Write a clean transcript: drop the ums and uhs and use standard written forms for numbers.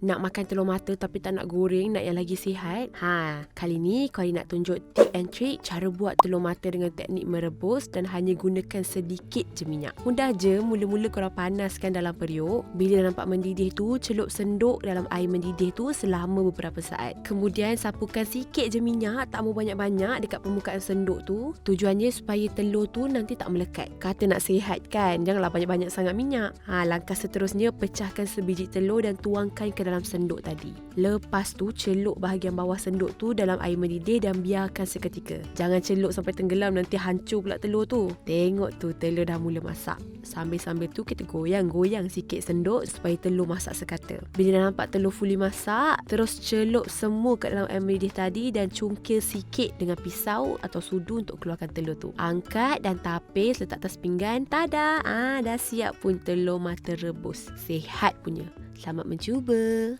Nak makan telur mata tapi tak nak goreng, nak yang lagi sihat? Kali ni Kori nak tunjuk tip and trick cara buat telur mata dengan teknik merebus dan hanya gunakan sedikit je minyak. Mudah je, mula-mula korang panaskan dalam periuk. Bila nampak mendidih tu, celup sendok dalam air mendidih tu selama beberapa saat. Kemudian sapukan sikit je minyak, tak mau banyak-banyak dekat permukaan sendok tu. Tujuannya supaya telur tu nanti tak melekat. Kata nak sihat kan, janganlah banyak-banyak sangat minyak. Langkah seterusnya, pecahkan sebiji telur dan tuangkan ke dalam sendok tadi. Lepas tu celup bahagian bawah sendok tu dalam air mendidih dan biarkan seketika. Jangan celup sampai tenggelam, nanti hancur pula telur tu. Tengok tu telur dah mula masak. Sambil-sambil tu kita goyang-goyang sikit sendok supaya telur masak sekata. Bila dah nampak telur fully masak, terus celup semua kat dalam air mendidih tadi dan cungkil sikit dengan pisau atau sudu untuk keluarkan telur tu. Angkat dan tapis, letak atas pinggan. Tada! Dah siap pun telur mata rebus. Sihat punya. Selamat mencuba.